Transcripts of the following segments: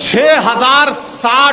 6060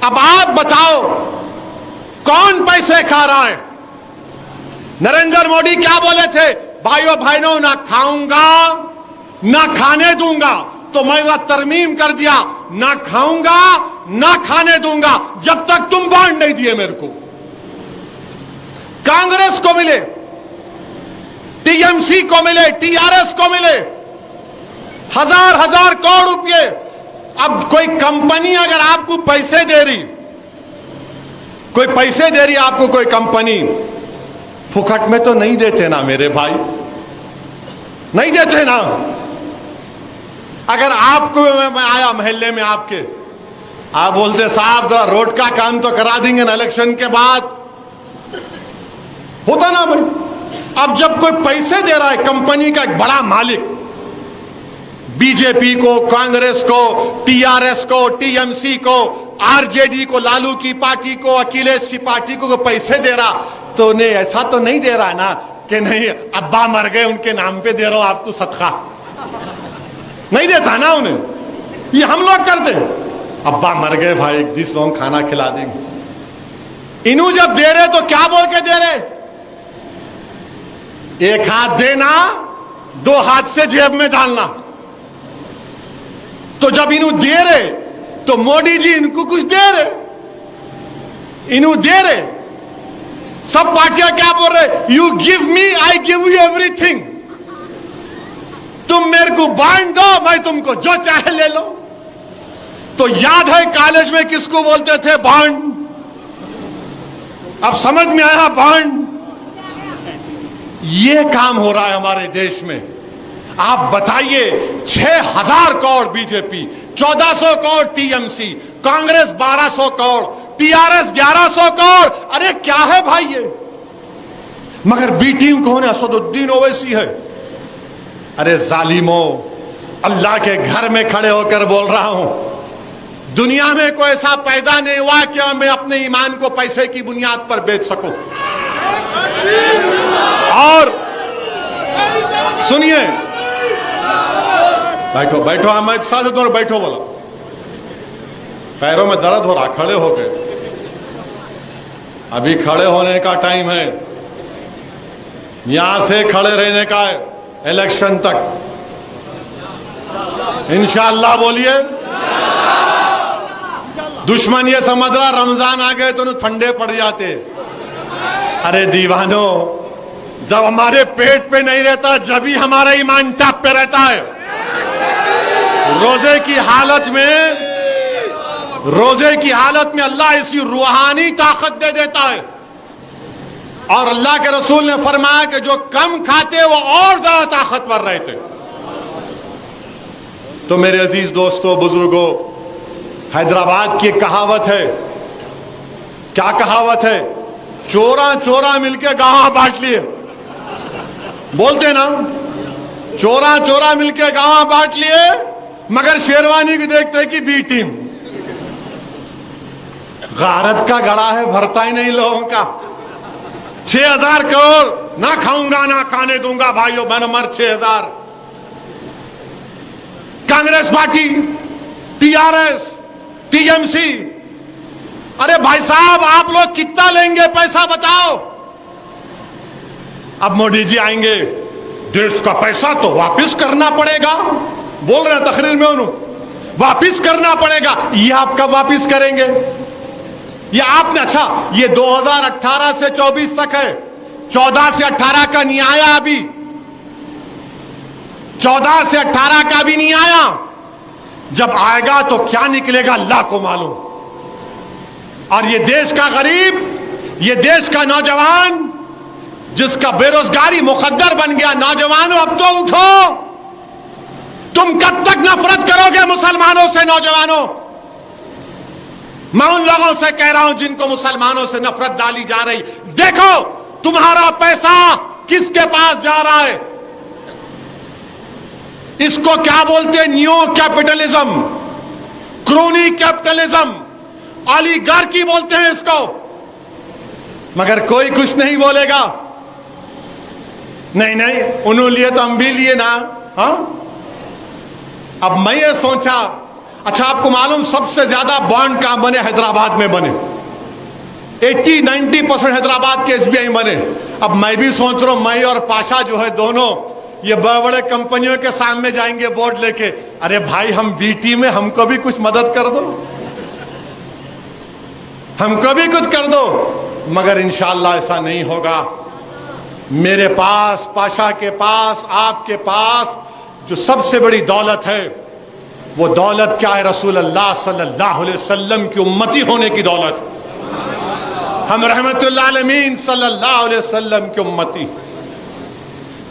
اب آپ بتاؤ کون پیسے کھا رہا ہے؟ نریندر مودی کیا بولے تھے؟ بھائیوں نہ کھاؤں گا نہ کھانے دوں گا. تو میں ترمیم کر دیا، نہ کھاؤں گا نہ کھانے دوں گا جب تک تم بانڈ نہیں دیے میرے کو. کانگریس کو ملے، ٹی ایم سی کو ملے، ٹی آر ایس کو ملے ہزار کروڑ روپے. اب کوئی کمپنی اگر آپ کو پیسے دے رہی، آپ کو کوئی کمپنی، پھکٹ میں تو نہیں دیتے نا میرے بھائی، نہیں دیتے نا. اگر آپ کو میں آیا محلے میں آپ کے، آپ بولتے صاحب ذرا روڈ کا کام تو کرا دیں گے نا الیکشن کے بعد، ہوتا نا بھائی. اب جب کوئی پیسے دے رہا ہے، کمپنی کا ایک بڑا مالک، بی جے پی کو، کانگریس کو، ٹی آر ایس کو، ٹی ایم سی کو، آر جے ڈی کو، لالو کی پارٹی کو، اکھلیش کی پارٹی کو پیسے دے رہا، تو انہیں ایسا تو نہیں دے رہا نا کہ نہیں ابا مر گئے ان کے نام پہ دے رہا ہوں آپ کو صدقہ. نہیں دیتا نا انہیں. یہ ہم لوگ کرتے، ابا مر گئے بھائی 20 لوگ کھانا کھلا دیں گے. انہوں جب دے رہے تو کیا بول کے دے رہے؟ ایک ہاتھ دینا، 2 ہاتھ سے جیب میں ڈالنا. تو جب انہوں دے رہے تو مودی جی ان کو کچھ دے رہے، انہوں دے رہے. سب پارٹیاں کیا بول رہے؟ You give me I give you every thing. تم میرے کو بانڈ دو، میں تم کو جو چاہے لے لو. تو یاد ہے کالج میں کس کو بولتے تھے؟ بانڈ. اب سمجھ میں آیا بانڈ. یہ کام ہو رہا ہے ہمارے دیش میں. آپ بتائیے 6000 crore B J P, 1400 crore T M C, Congress 1200 crore, T R S 1100 crore. ارے کیا ہے بھائی یہ؟ مگر بی ٹیم کون ہے؟ اسد الدین اویسی ہے. ارے ظالموں، اللہ کے گھر میں کھڑے ہو کر بول رہا ہوں، دنیا میں کوئی ایسا پیدا نہیں ہوا کہ میں اپنے ایمان کو پیسے کی بنیاد پر بیچ سکوں. اور سنیے، بیٹھو احمد ساجد اور بیٹھو. بولا پیروں میں درد ہو رہا، کھڑے ہو گئے. ابھی کھڑے ہونے کا ٹائم ہے، یہاں سے کھڑے رہنے کا ہے الیکشن تک انشاءاللہ. بولیے. دشمن یہ سمجھ رہا رمضان آ گئے تو ٹھنڈے پڑ جاتے. ارے دیوانوں، جب ہمارے پیٹ پہ نہیں رہتا جب ہی ہمارا ایمان ٹاپ پہ رہتا ہے. روزے کی حالت میں اللہ اسی روحانی طاقت دے دیتا ہے. اور اللہ کے رسول نے فرمایا کہ جو کم کھاتے وہ اور زیادہ طاقتور رہتے. تو میرے عزیز دوستو، بزرگوں، حیدرآباد کی ایک کہاوت ہے. کیا کہاوت ہے؟ چوراں مل کے گاواں بانٹ لیے. بولتے نا، چوراں مل کے گاواں بانٹ لیے، مگر شیروانی بھی دیکھتے کہ بی ٹیم. غارت کا گڑا ہے، بھرتا ہی نہیں لوگوں کا. 6000 کروڑ، نہ کھاؤں گا نہ کھانے دوں گا. بھائیو میں نے مر 6000. Congress party, T R S, T M C. ارے بھائی صاحب آپ لوگ کتنا لیں گے پیسہ بتاؤ؟ اب مودی جی آئیں گے، دیش کا پیسہ تو واپس کرنا پڑے گا. بول رہے ہیں تقریر میں انہوں، واپس کرنا پڑے گا. یہ آپ کب واپس کریں گے؟ یہ آپ نے، اچھا یہ 2018 سے 24 تک ہے، 14 سے 18 کا نہیں آیا. ابھی 14 سے 18 کا بھی نہیں آیا. جب آئے گا تو کیا نکلے گا اللہ کو معلوم. اور یہ دیش کا غریب، یہ دیش کا نوجوان جس کا بے روزگاری مقدر بن گیا. نوجوانوں اب تو اٹھو. تم کب تک نفرت کرو گے مسلمانوں سے؟ نوجوانوں، میں ان لوگوں سے کہہ رہا ہوں جن کو مسلمانوں سے نفرت ڈالی جا رہی، دیکھو تمہارا پیسہ کس کے پاس جا رہا ہے. اس کو کیا بولتے ہیں؟ نیو کیپٹلزم، کرونی کیپٹلزم، اولیگارکی بولتے ہیں اس کو. مگر کوئی کچھ نہیں بولے گا. نہیں انہوں لیے تو ہم بھی لیے نا. ہاں اب میں یہ سوچا اچھا آپ کو معلوم سب سے زیادہ بانڈ کہاں بنے؟ حیدرآباد میں بنے. 80-90% حیدرآباد کے SBI بنے. اب میں بھی سوچ رہا ہوں میں اور پاشا جو ہے دونوں یہ بڑے بڑے کمپنیوں کے سامنے جائیں گے بورڈ لے کے, ارے بھائی ہم BT میں, ہم کو بھی کچھ مدد کر دو, ہم کو بھی کچھ کر دو. مگر انشاءاللہ ایسا نہیں ہوگا. میرے پاس, پاشا کے پاس, آپ کے پاس جو سب سے بڑی دولت ہے وہ دولت کیا ہے؟ رسول اللہ صلی اللہ علیہ وسلم کی امتی ہونے کی دولت. ہم رحمت اللہ عالمین صلی اللہ علیہ وسلم کی امتی,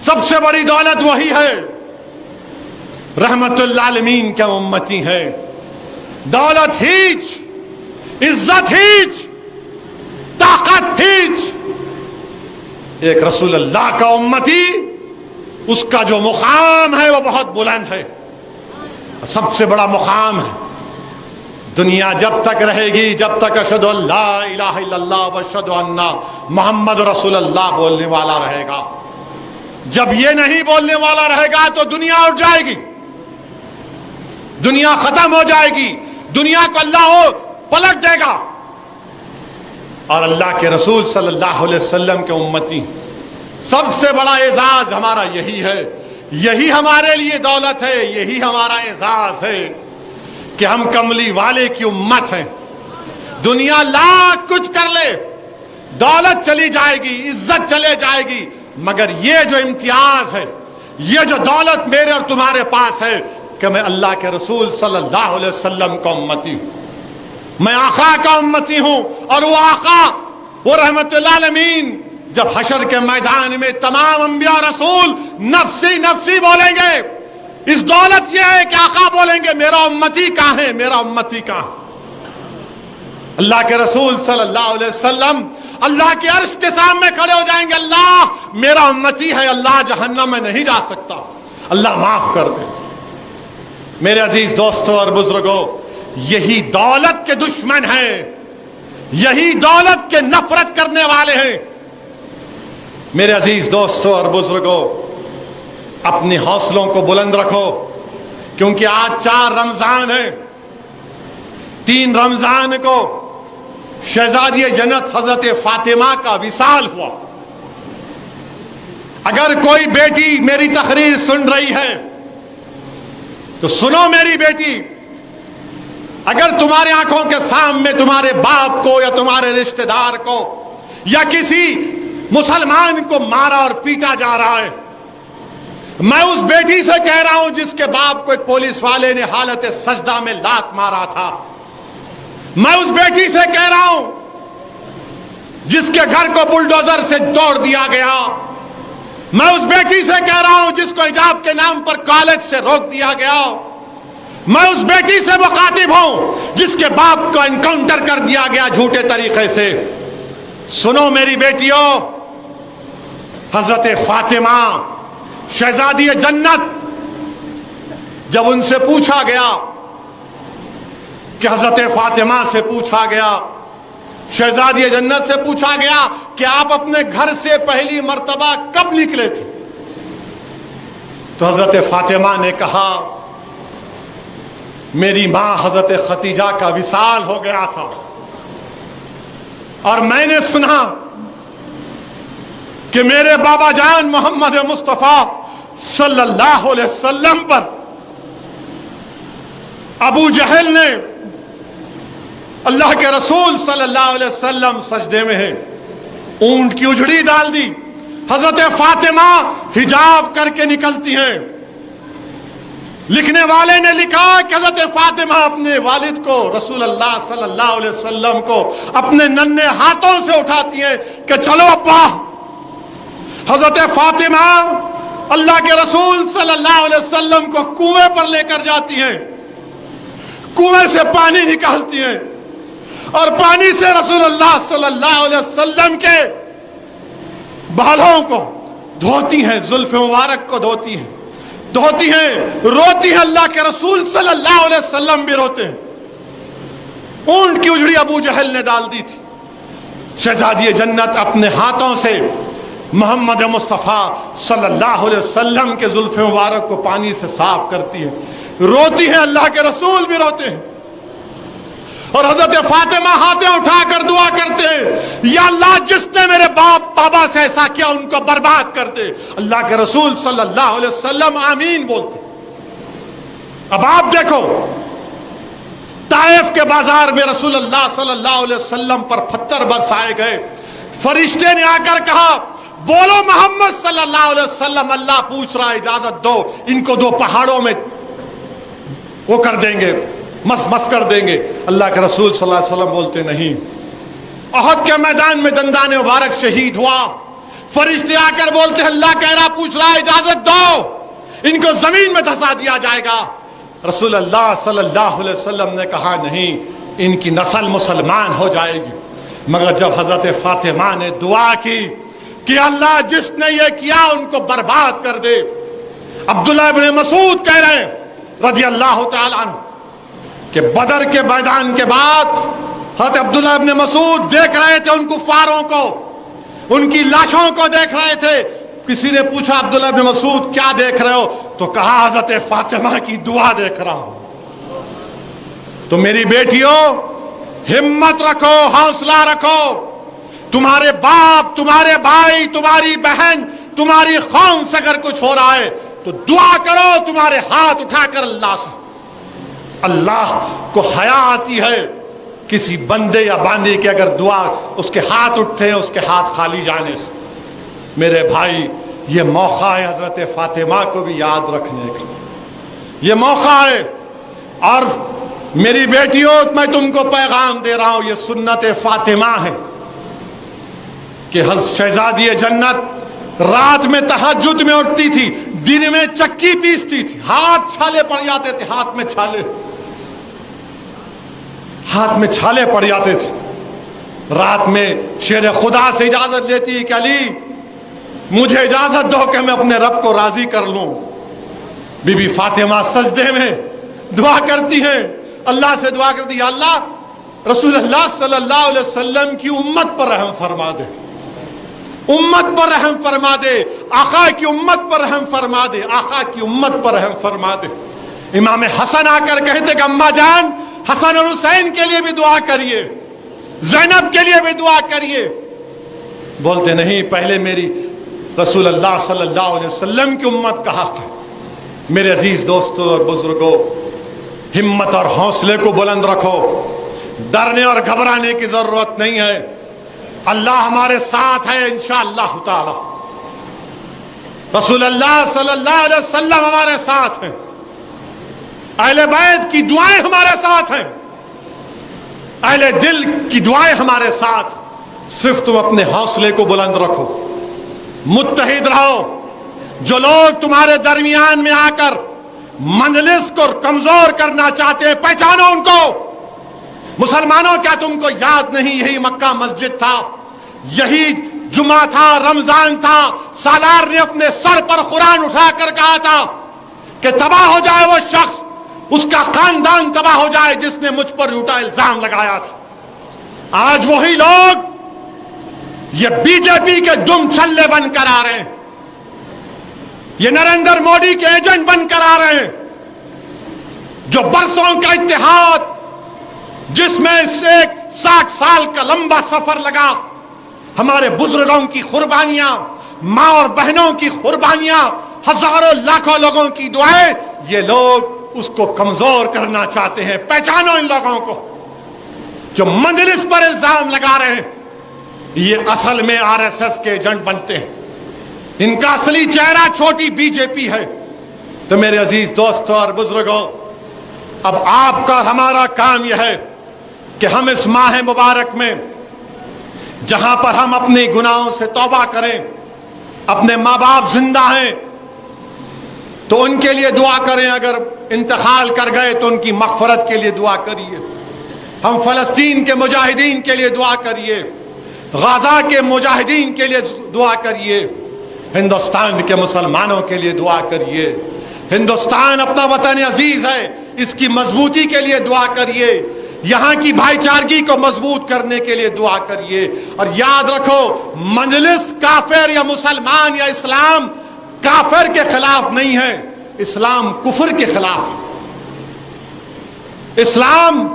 سب سے بڑی دولت وہی ہے. رحمت اللہ عالمین کے امتی ہے. دولت ہیچ, عزت ہیچ, طاقت ہیچ, ایک رسول اللہ کا امتی, اس کا جو مقام ہے وہ بہت بلند ہے, سب سے بڑا مقام ہے. دنیا جب تک رہے گی, جب تک اشہد ان لا الہ الا اللہ واشہد ان محمد رسول اللہ بولنے والا رہے گا. جب یہ نہیں بولنے والا رہے گا تو دنیا اٹھ جائے گی, دنیا ختم ہو جائے گی, دنیا کو اللہ پلٹ دے گا. اور اللہ کے رسول صلی اللہ علیہ وسلم کے امتی, سب سے بڑا اعزاز ہمارا یہی ہے, یہی ہمارے لیے دولت ہے, یہی ہمارا اعزاز ہے کہ ہم کملی والے کی امت ہیں. دنیا لاکھ کچھ کر لے, دولت چلی جائے گی, عزت چلے جائے گی, مگر یہ جو امتیاز ہے, یہ جو دولت میرے اور تمہارے پاس ہے کہ میں اللہ کے رسول صلی اللہ علیہ وسلم کا امتی ہوں, میں آقا کا امتی ہوں. اور وہ آقا, وہ رحمت اللہ عالمین, جب حشر کے میدان میں تمام انبیاء رسول نفسی نفسی بولیں گے, اس دولت یہ ہے کہ آقا بولیں گے میرا امتی کہاں ہے, میرا امتی کہاں. اللہ کے رسول صلی اللہ علیہ وسلم اللہ کے عرش کے سامنے کھڑے ہو جائیں گے, اللہ میرا امتی ہے, اللہ جہنم میں نہیں جا سکتا, اللہ معاف کر دے. میرے عزیز دوستوں اور بزرگوں, یہی دولت کے دشمن ہیں, یہی دولت کے نفرت کرنے والے ہیں. میرے عزیز دوستوں اور بزرگوں, اپنے حوصلوں کو بلند رکھو, کیونکہ آج 4 رمضان ہیں. 3 رمضان کو شہزادی جنت حضرت فاطمہ کا وصال ہوا. اگر کوئی بیٹی میری تقریر سن رہی ہے تو سنو میری بیٹی, اگر تمہارے آنکھوں کے سامنے تمہارے باپ کو یا تمہارے رشتہ دار کو یا کسی مسلمان کو مارا اور پیٹا جا رہا ہے, میں اس بیٹی سے کہہ رہا ہوں جس کے باپ کو ایک پولیس والے نے حالت سجدہ میں لات مارا تھا, میں اس بیٹی سے کہہ رہا ہوں جس کے گھر کو بلڈوزر سے توڑ دیا گیا, میں اس بیٹی سے کہہ رہا ہوں جس کو حجاب کے نام پر کالج سے روک دیا گیا, میں اس بیٹی سے مخاطب ہوں جس کے باپ کو انکاؤنٹر کر دیا گیا جھوٹے طریقے سے. سنو میری بیٹیوں, حضرت فاطمہ شہزادی جنت, جب ان سے پوچھا گیا کہ حضرت فاطمہ سے پوچھا گیا, شہزادی جنت سے پوچھا گیا کہ آپ اپنے گھر سے پہلی مرتبہ کب نکلے تھے, تو حضرت فاطمہ نے کہا میری ماں حضرت خدیجہ کا وصال ہو گیا تھا, اور میں نے سنا کہ میرے بابا جان محمد مصطفیٰ صلی اللہ علیہ وسلم پر ابو جہل نے اللہ کے رسول صلی اللہ علیہ وسلم سجدے میں ہیں, اونٹ کی اجڑی ڈال دی. حضرت فاطمہ حجاب کر کے نکلتی ہیں. لکھنے والے نے لکھا کہ حضرت فاطمہ اپنے والد کو, رسول اللہ صلی اللہ علیہ وسلم کو اپنے ننھے ہاتھوں سے اٹھاتی ہیں کہ چلو ابا. حضرت فاطمہ اللہ کے رسول صلی اللہ علیہ وسلم کو کنویں پر لے کر جاتی ہیں, کنویں سے پانی نکالتی ہیں اور پانی سے رسول اللہ صلی اللہ علیہ وسلم کے بالوں کو دھوتی ہیں, زلف مبارک کو دھوتی ہیں, دھوتی ہیں, روتی ہیں. اللہ کے رسول صلی اللہ علیہ وسلم بھی روتے ہیں. اونٹ کی اجڑی ابو جہل نے ڈال دی تھی. شہزادی جنت اپنے ہاتھوں سے محمد مصطفیٰ صلی اللہ علیہ وسلم کے زلف مبارک کو پانی سے صاف کرتی ہے. روتی ہیں, اللہ کے رسول بھی روتے ہیں. اور حضرت فاطمہ ہاتھیں اٹھا کر دعا کرتے ہیں, یا اللہ جس نے میرے باپ بابا سے ایسا کیا ان کو برباد کر دے. اللہ کے رسول صلی اللہ علیہ وسلم آمین بولتے. اب آپ دیکھو, طائف کے بازار میں رسول اللہ صلی اللہ علیہ وسلم پر پتھر برسائے گئے. فرشتے نے آ کر کہا بولو محمد صلی اللہ علیہ وسلم, اللہ پوچھ رہا ہے, اجازت دو, ان کو دو پہاڑوں میں وہ کر دیں گے, مس کر دیں گے. اللہ کے رسول صلی اللہ علیہ وسلم بولتے نہیں. احد کے میدان میں دندان مبارک شہید ہوا. فرشتے آ کر بولتے اللہ کہہ رہا, پوچھ رہا ہے, اجازت دو, ان کو زمین میں دھسا دیا جائے گا. رسول اللہ صلی اللہ علیہ وسلم نے کہا نہیں, ان کی نسل مسلمان ہو جائے گی. مگر جب حضرت فاطمہ نے دعا کی کہ اللہ جس نے یہ کیا ان کو برباد کر دے. عبداللہ ابن مسعود کہہ رہے ہیں رضی اللہ تعالیٰ عنہ کہ بدر کے میدان کے بعد حضرت عبداللہ ابن مسعود دیکھ رہے تھے ان کفاروں کو, ان کی لاشوں کو دیکھ رہے تھے. کسی نے پوچھا عبداللہ ابن مسعود کیا دیکھ رہے ہو, تو کہا حضرت فاطمہ کی دعا دیکھ رہا ہوں. تو میری بیٹیوں ہمت رکھو, حوصلہ رکھو. تمہارے باپ, تمہارے بھائی, تمہاری بہن, تمہاری قوم سے اگر کچھ ہو رہا ہے تو دعا کرو, تمہارے ہاتھ اٹھا کر اللہ سے. اللہ کو حیا آتی ہے کسی بندے یا باندی کے اگر دعا اس کے ہاتھ اٹھتے ہیں اس کے ہاتھ خالی جانے سے. میرے بھائی یہ موقع ہے حضرت فاطمہ کو بھی یاد رکھنے کا, یہ موقع ہے. اور میری بیٹیوں میں تم کو پیغام دے رہا ہوں, یہ سنت فاطمہ ہے کہ شہزادی جنت رات میں تہجد میں اٹھتی تھی, دن میں چکی پیستی تھی, ہاتھ چھالے پڑ جاتے تھے, ہاتھ میں چھالے پڑ جاتے تھے. رات میں شیر خدا سے اجازت لیتی کہ علی مجھے اجازت دو کہ میں اپنے رب کو راضی کر لوں. بی بی فاطمہ سجدے میں دعا کرتی ہیں, اللہ سے دعا کرتی, یا اللہ رسول اللہ صلی اللہ علیہ وسلم کی امت پر رحم فرما دے, امت پر رحم فرما دے, آقا کی امت پر رحم فرما دے, آقا کی امت پر رحم فرما دے. امام حسن آ کر کہتے کہ اماں جان حسن اور حسین کے لیے بھی دعا کریے, زینب کے لیے بھی دعا کریے. بولتے نہیں, پہلے میری رسول اللہ صلی اللہ علیہ وسلم کی امت کا حق ہے. میرے عزیز دوستوں اور بزرگوں, ہمت اور حوصلے کو بلند رکھو, ڈرنے اور گھبرانے کی ضرورت نہیں ہے. اللہ ہمارے ساتھ ہے انشاءاللہ تعالی. رسول اللہ صلی اللہ علیہ وسلم ہمارے ساتھ ہیں, اہل بیت کی دعائیں ہمارے ساتھ ہیں, اہل دل کی دعائیں ہمارے ساتھ. صرف تم اپنے حوصلے کو بلند رکھو, متحد رہو. جو لوگ تمہارے درمیان میں آ کر مجلس کو کمزور کرنا چاہتے ہیں پہچانو ان کو. مسلمانوں کیا تم کو یاد نہیں یہی مکہ مسجد تھا, یہی جمعہ تھا, رمضان تھا, سالار نے اپنے سر پر قرآن اٹھا کر کہا تھا کہ تباہ ہو جائے وہ شخص, اس کا خاندان تباہ ہو جائے جس نے مجھ پر جھوٹا الزام لگایا تھا. آج وہی لوگ یہ بی جے پی کے دم چھلے بن کر آ رہے ہیں, یہ نریندر مودی کے ایجنٹ بن کر آ رہے ہیں, جو برسوں کا اتحاد جس میں سے 60 سال کا لمبا سفر لگا, ہمارے بزرگوں کی قربانیاں, ماں اور بہنوں کی قربانیاں, ہزاروں لاکھوں لوگوں کی دعائیں, یہ لوگ اس کو کمزور کرنا چاہتے ہیں. پہچانو ان لوگوں کو جو مجلس پر الزام لگا رہے ہیں, یہ اصل میں آر ایس ایس کے ایجنٹ بنتے ہیں. ان کا اصلی چہرہ چھوٹی بی جے پی ہے. تو میرے عزیز دوستوں اور بزرگوں, اب آپ کا ہمارا کام یہ ہے کہ ہم اس ماہ مبارک میں جہاں پر ہم اپنے گناہوں سے توبہ کریں, اپنے ماں باپ زندہ ہیں تو ان کے لیے دعا کریں, اگر انتقال کر گئے تو ان کی مغفرت کے لیے دعا کریے. ہم فلسطین کے مجاہدین کے لیے دعا کریے, غزہ کے مجاہدین کے لیے دعا کریے, ہندوستان کے مسلمانوں کے لیے دعا کریے. ہندوستان اپنا وطن عزیز ہے, اس کی مضبوطی کے لیے دعا کریے, یہاں کی بھائی چارگی کو مضبوط کرنے کے لیے دعا کریے. اور یاد رکھو, مجلس کافر یا مسلمان یا اسلام کافر کے خلاف نہیں ہے, اسلام کفر کے خلاف. اسلام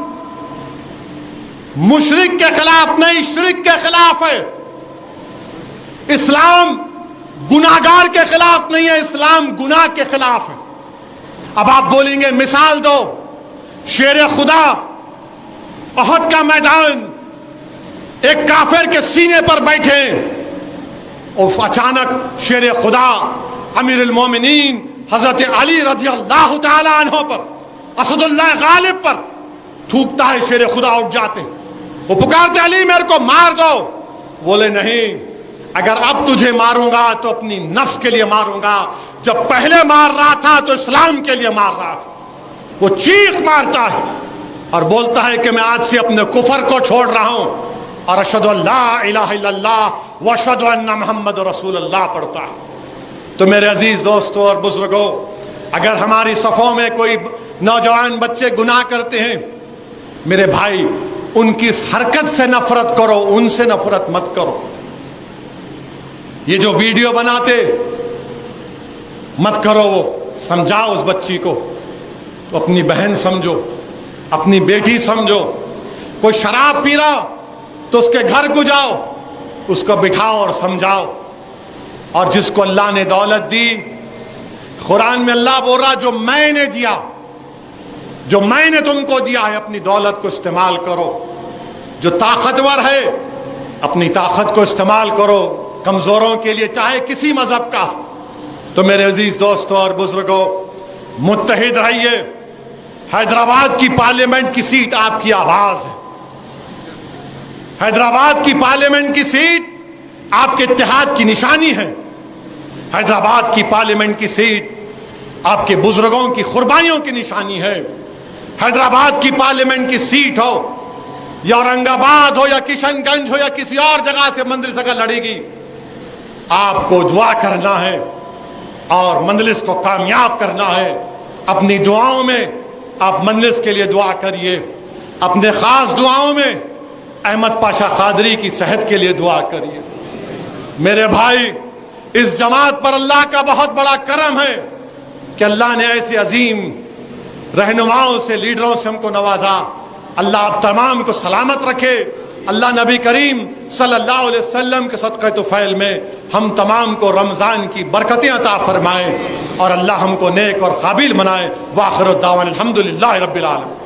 مشرک کے خلاف نہیں، شرک کے خلاف ہے. اسلام گناہگار کے خلاف نہیں ہے، اسلام گناہ کے خلاف ہے. اب آپ بولیں گے مثال دو. شیر خدا، احد کا میدان، ایک کافر کے سینے پر بیٹھے اور اچانک شیر خدا امیر المومنین حضرت علی رضی اللہ تعالی عنہ پر، اسد اللہ غالب پر تھوکتا ہے. شیر خدا اٹھ جاتے، وہ پکارتے علی میرے کو مار دو. بولے نہیں، اگر اب تجھے ماروں گا تو اپنی نفس کے لیے ماروں گا، جب پہلے مار رہا تھا تو اسلام کے لیے مار رہا تھا. وہ چیخ مارتا ہے اور بولتا ہے کہ میں آج سے اپنے کفر کو چھوڑ رہا ہوں اور اشہد ان لا الہ الا اللہ واشہد ان محمد رسول اللہ پڑھتا ہے. تو میرے عزیز دوستوں اور بزرگوں، اگر ہماری صفوں میں کوئی نوجوان بچے گناہ کرتے ہیں، میرے بھائی ان کی اس حرکت سے نفرت کرو، ان سے نفرت مت کرو. یہ جو ویڈیو بناتے مت کرو، وہ سمجھاؤ اس بچی کو، اپنی بہن سمجھو، اپنی بیٹی سمجھو. کوئی شراب پی رہا تو اس کے گھر کو جاؤ، اس کو بٹھاؤ اور سمجھاؤ. اور جس کو اللہ نے دولت دی، قرآن میں اللہ بول رہا جو میں نے دیا، جو میں نے تم کو دیا ہے، اپنی دولت کو استعمال کرو. جو طاقتور ہے اپنی طاقت کو استعمال کرو کمزوروں کے لیے، چاہے کسی مذہب کا. تو میرے عزیز دوستوں اور بزرگوں، متحد رہیے. حیدرآباد کی پارلیمنٹ کی سیٹ آپ کی آواز ہے. حیدرآباد کی پارلیمنٹ کی سیٹ آپ کے اتحاد کی نشانی ہے. حیدرآباد کی پارلیمنٹ کی سیٹ آپ کے بزرگوں کی قربانیوں کی نشانی ہے. حیدرآباد کی پارلیمنٹ کی سیٹ ہو یا اورنگ آباد ہو یا کشن گنج ہو یا کسی اور جگہ سے مجلس اگر لڑے گی، آپ کو دعا کرنا ہے اور مجلس کو کامیاب کرنا ہے. اپنی دعاؤں میں آپ مجلس کے لیے دعا کریے. اپنے خاص دعاؤں میں احمد پاشا قادری کی صحت کے لیے دعا کریے. میرے بھائی، اس جماعت پر اللہ کا بہت بڑا کرم ہے کہ اللہ نے ایسے عظیم رہنماؤں سے، لیڈروں سے ہم کو نوازا. اللہ آپ تمام کو سلامت رکھے. اللہ نبی کریم صلی اللہ علیہ وسلم کے صدقہ طفیل میں ہم تمام کو رمضان کی برکتیں عطا فرمائے اور اللہ ہم کو نیک اور قابل بنائے. وآخر الدعوانا الحمدللہ رب العالمین.